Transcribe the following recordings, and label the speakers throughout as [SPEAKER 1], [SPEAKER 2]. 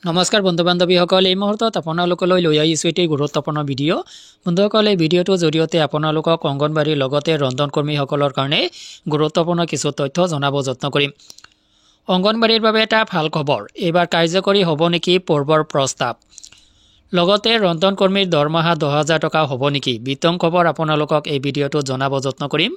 [SPEAKER 1] নমস্কাৰ বন্ধু বান্ধৱীসকল, এই মুহূৰ্তত আপোনালোকলৈ লৈ আহিছোঁ এটি গুৰুত্বপূৰ্ণ ভিডিঅ'। বন্ধুসকল, এই ভিডিঅ'টোৰ জৰিয়তে আপোনালোকক অংগনবাড়ীৰ লগতে ৰন্ধন কৰ্মীসকলৰ কাৰণে গুৰুত্বপূৰ্ণ কিছু তথ্য জনাব যত্ন কৰিম। অংগনবাড়ীৰ বাবে এটা ভাল খবৰ, এইবাৰ কাৰ্যকৰী হ'ব নেকি পূৰ্বৰ প্ৰস্তাৱ। লগতে ৰন্ধন কৰ্মীৰ দৰমহা 10,000 টকা হ'ব নেকি, বিতং খবৰ আপোনালোকক এই ভিডিঅ'টোত জনাব যত্ন কৰিম।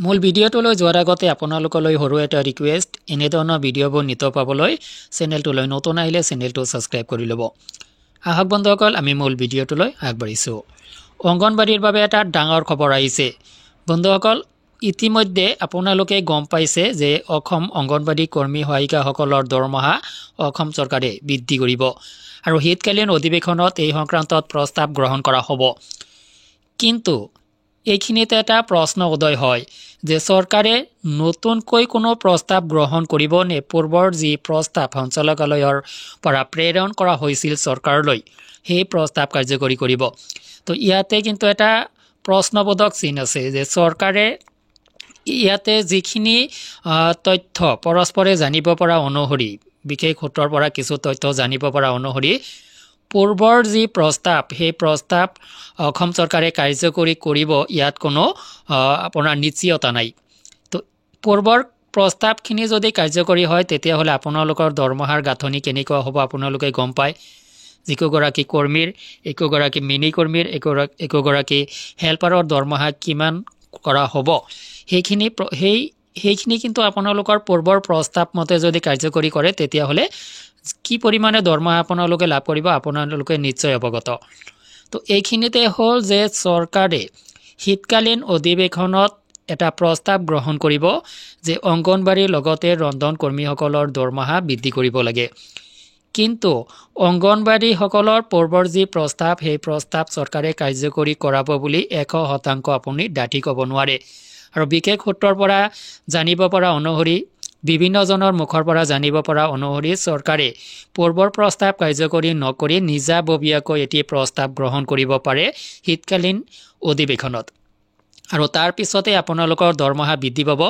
[SPEAKER 1] মূল ভিডিঅ'টোলৈ যোৱাৰ আগতে আপোনালোকলৈ সৰু এটা ৰিকুৱেষ্ট, এনেধৰণৰ ভিডিঅ'বোৰ নিত পাবলৈ চেনেলটোলৈ নতুন আহিলে চেনেলটো ছাবস্ক্ৰাইব কৰি ল'ব। আহক বন্ধুসকল, আমি মূল ভিডিঅ'টোলৈ আগবাঢ়িছোঁ। অংগনবাড়ীৰ বাবে এটা ডাঙৰ খবৰ আহিছে। বন্ধুসকল, ইতিমধ্যে আপোনালোকে গম পাইছে যে অসম অংগনবাড়ী কৰ্মী সহায়িকাসকলৰ দৰমহা অসম চৰকাৰে বৃদ্ধি কৰিব আৰু শীতকালীন অধিৱেশনত এই সংক্ৰান্তত প্ৰস্তাৱ গ্ৰহণ কৰা হ'ব। কিন্তু এইখিনিতে এটা প্ৰশ্ন উদয় হয় যে চৰকাৰে নতুনকৈ কোনো প্ৰস্তাৱ গ্ৰহণ কৰিব নে পূৰ্বৰ যি প্ৰস্তাৱ সঞ্চালকালয়ৰ পৰা প্ৰেৰণ কৰা হৈছিল চৰকাৰলৈ সেই প্ৰস্তাৱ কাৰ্যকৰী কৰিব। তো ইয়াতে কিন্তু এটা প্ৰশ্নবোধক চিন আছে যে চৰকাৰে ইয়াতে যিখিনি তথ্য পৰস্পৰে জানিব পৰা অনুসৰি, বিশেষ সূত্ৰৰ পৰা কিছু তথ্য জানিব পৰা অনুসৰি পূৰ্বৰ যি প্ৰস্তাৱ সেই প্ৰস্তাৱ অসম চৰকাৰে কাৰ্যকৰী কৰিব, ইয়াত কোনো আপোনাৰ নিশ্চয়তা নাই। তো পূৰ্বৰ প্ৰস্তাৱখিনি যদি কাৰ্যকৰী হয় তেতিয়াহ'লে আপোনালোকৰ দৰমহাৰ গাঁথনি কেনেকুৱা হ'ব আপোনালোকে গম পায়। যিকেইগৰাকী কৰ্মীৰ, একোগৰাকী মিনি কৰ্মীৰ, একোগৰাকী হেল্পাৰৰ দৰমহা কিমান কৰা হ'ব সেইখিনি কিন্তু আপোনালোকৰ পূৰ্বৰ প্ৰস্তাৱ মতে যদি কাৰ্যকৰী কৰে তেতিয়াহ'লে কি পৰিমাণে দৰমহা আপোনালোকে লাভ কৰিব আপোনালোকে নিশ্চয় অৱগত। তো এইখিনিতে হ'ল যে চৰকাৰে শীতকালীন অধিৱেশনত এটা প্ৰস্তাৱ গ্ৰহণ কৰিব যে অংগনবাড়ীৰ লগতে ৰন্ধন কৰ্মীসকলৰ দৰমহা বৃদ্ধি কৰিব লাগে। কিন্তু অংগনবাড়ীসকলৰ পূৰ্বৰ যি প্ৰস্তাৱ সেই প্ৰস্তাৱ চৰকাৰে কাৰ্যকৰী কৰাব বুলি 100% আপুনি ডাঠি ক'ব নোৱাৰে। আৰু বিশেষ সূত্ৰৰ পৰা জানিব পৰা অনুসৰি, বিভিন্নজনৰ মুখৰ পৰা জানিব পৰা অনুসৰি চৰকাৰে পূৰ্বৰ প্ৰস্তাৱ কাৰ্যকৰী নকৰি নিজাববীয়াকৈ এটি প্ৰস্তাৱ গ্ৰহণ কৰিব পাৰে শীতকালীন অধিৱেশনত, আৰু তাৰ পিছতে আপোনালোকৰ দৰমহা বৃদ্ধি পাব।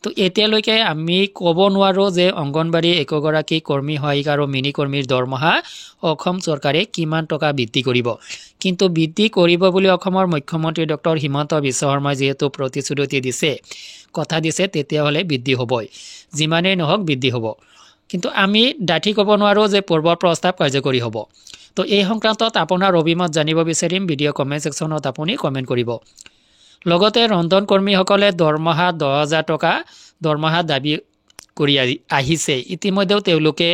[SPEAKER 1] তো এতিয়ালৈকে আমি ক'ব নোৱাৰোঁ যে অংগনবাড়ী একোগৰাকী কৰ্মী সহায়িকা আৰু মিনি কৰ্মীৰ দৰমহা অসম চৰকাৰে কিমান টকা বৃদ্ধি কৰিব। কিন্তু বৃদ্ধি কৰিব বুলি অসমৰ মুখ্যমন্ত্ৰী ডক্টৰ হিমন্ত বিশ্ব শৰ্মাই যিহেতু প্ৰতিশ্ৰুতি দিছে, কথা দিছে, তেতিয়াহ'লে বৃদ্ধি হ'বই, যিমানেই নহওক বৃদ্ধি হ'ব। কিন্তু আমি ডাঠি ক'ব নোৱাৰোঁ যে পূৰ্বৰ প্ৰস্তাৱ কাৰ্যকৰী হ'ব। তো এই সংক্ৰান্তত আপোনাৰ অভিমত জানিব বিচাৰিম, ভিডিঅ' কমেণ্ট ছেকশ্যনত আপুনি কমেণ্ট কৰিব। লগতে ৰন্ধন কৰ্মীসকলে দৰমহা 10,000 টকা দৰমহা দাবী কৰি আহিছে। ইতিমধ্যেও তেওঁলোকে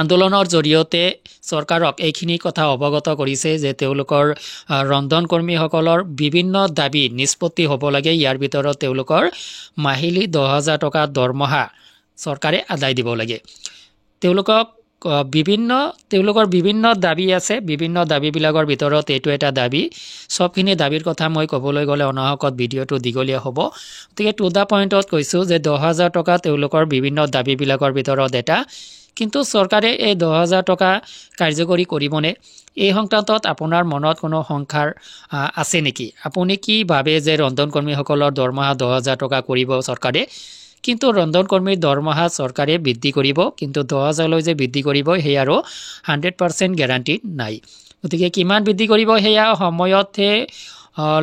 [SPEAKER 1] আন্দোলনৰ জৰিয়তে চৰকাৰক এইখিনি কথা অৱগত কৰিছে যে তেওঁলোকৰ ৰন্ধন কৰ্মীসকলৰ বিভিন্ন দাবী নিষ্পত্তি হ'ব লাগে। ইয়াৰ ভিতৰত তেওঁলোকৰ মাহিলী 10,000 টকা দৰমহা চৰকাৰে আদায় দিব লাগে। তেওঁলোকৰ বিভিন্ন দাবী আছে, বিভিন্ন দাবীবিলাকৰ ভিতৰত এইটো এটা দাবী। চবখিনি দাবীৰ কথা মই ক'বলৈ গ'লে অনাহকত ভিডিঅ'টো দীঘলীয়া হ'ব, গতিকে টু দা পইণ্টত কৈছোঁ যে 10,000 টকা তেওঁলোকৰ বিভিন্ন দাবীবিলাকৰ ভিতৰত এটা। কিন্তু চৰকাৰে এই 10,000 টকা কাৰ্যকৰী কৰিবনে, এই সংক্ৰান্তত আপোনাৰ মনত কোনো সংশয় আছে নেকি? আপুনি কি ভাবে যে ৰন্ধন কৰ্মীসকলৰ দৰমহা 10,000 টকা কৰিব চৰকাৰে, কিন্তু ৰন্ধন কৰ্মীৰ দৰমহা চৰকাৰে বৃদ্ধি কৰিব, কিন্তু 10,000লৈ যে বৃদ্ধি কৰিব সেয়াৰো 100% গেৰাণ্টি নাই। গতিকে কিমান বৃদ্ধি কৰিব সেয়া সময়তহে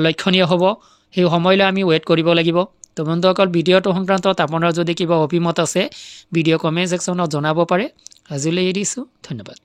[SPEAKER 1] লক্ষণীয় হ'ব, সেই সময়লৈ আমি ৱেইট কৰিব লাগিব। তো বন্ধুসকল, ভিডিঅ'টো সংক্ৰান্তত আপোনাৰ যদি কিবা অভিমত আছে ভিডিঅ' কমেণ্ট ছেকশ্যনত জনাব পাৰে। আজিলৈ এৰিছোঁ, ধন্যবাদ।